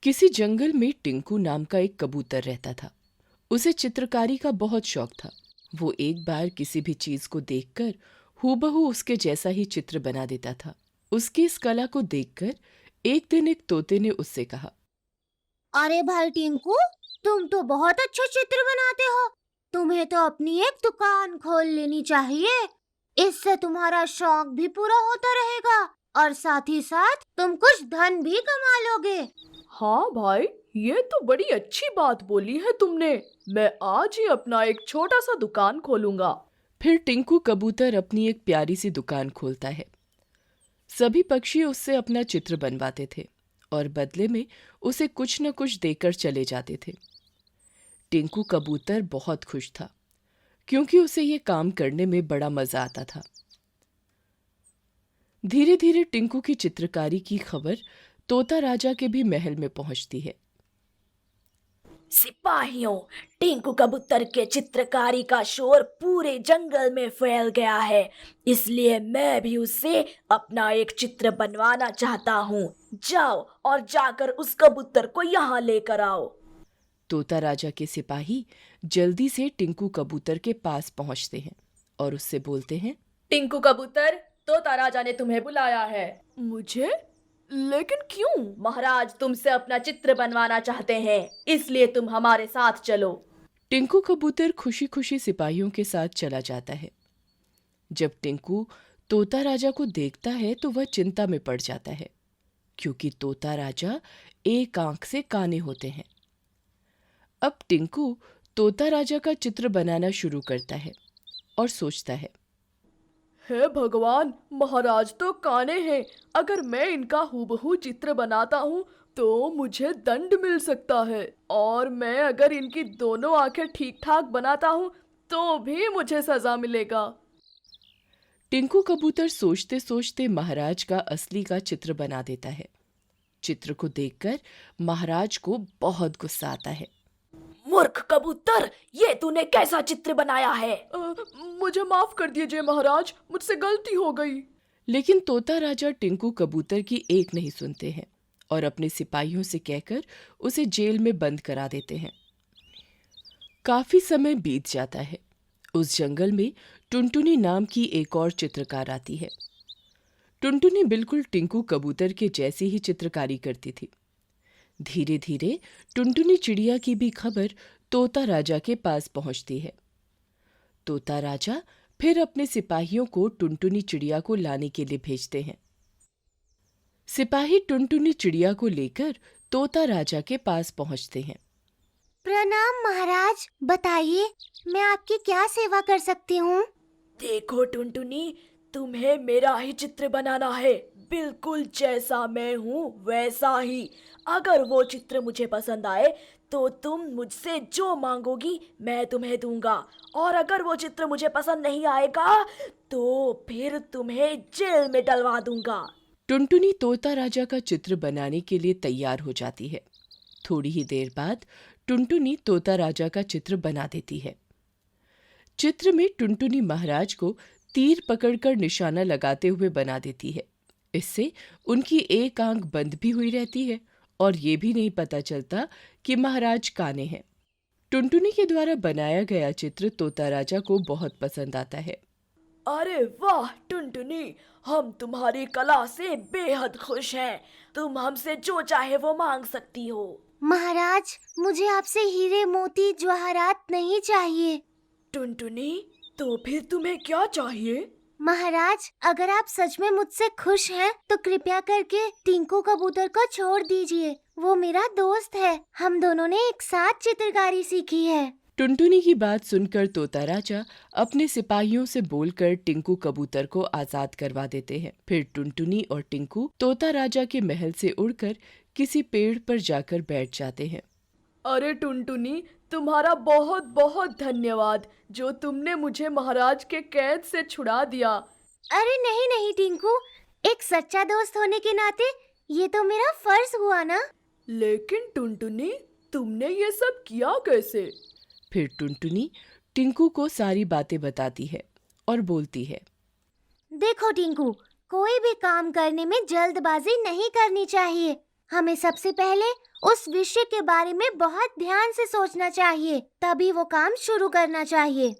किसी जंगल में टिंकू नाम का एक कबूतर रहता था। उसे चित्रकारी का बहुत शौक था। वो एक बार किसी भी चीज को देखकर हूबहू उसके जैसा ही चित्र बना देता था। उसकी इस कला को देखकर एक दिन एक तोते ने उससे कहा, अरे भाई टिंकू, तुम तो बहुत अच्छा चित्र बनाते हो। तुम्हें तो अपनी एक दुकान खोल लेनी चाहिए। इससे तुम्हारा शौक भी पूरा होता रहेगा और साथ ही साथ तुम कुछ धन भी कमा लोगे। हाँ भाई, ये तो बड़ी अच्छी बात बोली है तुमने। मैं आज ही अपना एक छोटा सा दुकान खोलूंगा। फिर टिंकू कबूतर अपनी एक प्यारी सी दुकान खोलता है। सभी पक्षी उससे अपना चित्र बनवाते थे और बदले में उसे कुछ न कुछ देकर चले जाते थे। टिंकू कबूतर बहुत खुश था क्योंकि उसे ये काम करने में बड़ा मजा आता था। धीरे धीरे टिंकू की चित्रकारी की खबर तोता राजा के भी महल में पहुंचती है। सिपाहियों, टिंकू कबूतर के चित्रकारी का शोर पूरे जंगल में फैल गया है। इसलिए मैं भी उससे अपना एक चित्र बनवाना चाहता हूँ। जाओ और जाकर उस कबूतर को यहाँ लेकर आओ। तोता राजा के सिपाही जल्दी से टिंकू कबूतर के पास पहुंचते हैं और उससे बोलते हैं, टिंकू कबूतर, तोता राजा ने तुम्हें बुलाया है। मुझे? लेकिन क्यों? महाराज तुमसे अपना चित्र बनवाना चाहते हैं, इसलिए तुम हमारे साथ चलो। टिंकू कबूतर खुशी खुशी सिपाहियों के साथ चला जाता है। जब टिंकू तोता राजा को देखता है तो वह चिंता में पड़ जाता है क्योंकि तोता राजा एक आंख से काने होते हैं। अब टिंकू तोता राजा का चित्र बनाना शुरू करता है और सोचता है, हे भगवान, महाराज तो काने हैं। अगर मैं इनका हूबहू चित्र बनाता हूँ तो मुझे दंड मिल सकता है, और मैं अगर इनकी दोनों आंखें ठीक ठाक बनाता हूँ तो भी मुझे सजा मिलेगा। टिंकू कबूतर सोचते सोचते महाराज का असली का चित्र बना देता है। चित्र को देखकर महाराज को बहुत गुस्सा आता है। मूर्ख कबूतर, ये तूने कैसा चित्र बनाया है? मुझे माफ कर दीजिए महाराज, मुझसे गलती हो गई। लेकिन तोता राजा टिंकू कबूतर की एक नहीं सुनते हैं और अपने सिपाहियों से कहकर उसे जेल में बंद करा देते हैं। काफी समय बीत जाता है। उस जंगल में टुनटुनी नाम की एक और चित्रकार आती है। टुनटुनी बिल्कुल टिंकू कबूतर के जैसी ही चित्रकारी करती थी। धीरे धीरे टुनटुनी चिड़िया की भी खबर तोता राजा के पास पहुंचती है। तोता राजा फिर अपने सिपाहियों को टुनटुनी चिड़िया को लाने के लिए भेजते हैं। सिपाही टुनटुनी चिड़िया को लेकर तोता राजा के पास पहुंचते हैं। प्रणाम महाराज, बताइए मैं आपकी क्या सेवा कर सकती हूँ? देखो टुनटुनी, तुम्हें मेरा ही चित्र बनाना है, बिल्कुल जैसा मैं हूँ वैसा ही। अगर वो चित्र मुझे पसंद आए तो तुम मुझसे जो मांगोगी मैं तुम्हें दूंगा, और अगर वो चित्र मुझे पसंद नहीं आएगा तो फिर तुम्हें जेल में डलवा दूंगा। टुनटुनी तोता राजा का चित्र बनाने के लिए तैयार हो जाती है। थोड़ी ही देर बाद टुनटुनी तोता राजा का चित्र बना देती है। चित्र में टुनटुनी महाराज को तीर पकड़कर निशाना लगाते हुए बना देती है। इससे उनकी एक आंख बंद भी हुई रहती है और ये भी नहीं पता चलता कि महाराज काने हैं। टुनटुनी के द्वारा बनाया गया चित्र तोता राजा को बहुत पसंद आता है। अरे वाह टुनटुनी, हम तुम्हारी कला से बेहद खुश हैं। तुम हमसे जो चाहे वो मांग सकती हो। महाराज, मुझे आपसे हीरे मोती जवाहरात नहीं चाहिए। टुनटुनी, तो फिर तुम्हें क्या चाहिए? महाराज, अगर आप सच में मुझसे खुश हैं तो कृपया करके टिंकू कबूतर को छोड़ दीजिए। वो मेरा दोस्त है, हम दोनों ने एक साथ चित्रकारी सीखी है। टुनटुनी की बात सुनकर तोता राजा अपने सिपाहियों से बोलकर टिंकू कबूतर को आजाद करवा देते हैं। फिर टुनटुनी और टिंकू तोता राजा के महल से उड़कर किसी पेड़ पर जाकर बैठ जाते हैं। अरे टुनटुनी, तुम्हारा बहुत बहुत धन्यवाद जो तुमने मुझे महाराज के कैद से छुड़ा दिया। अरे नहीं नहीं टिंकू, एक सच्चा दोस्त होने के नाते ये तो मेरा फर्ज हुआ ना। लेकिन टुनटुनी, तुमने ये सब किया कैसे? फिर टुनटुनी टिंकू को सारी बातें बताती है और बोलती है, देखो टिंकू, कोई भी काम करने में जल्दबाजी नहीं करनी चाहिए। हमें सबसे पहले उस विषय के बारे में बहुत ध्यान से सोचना चाहिए, तभी वो काम शुरू करना चाहिए।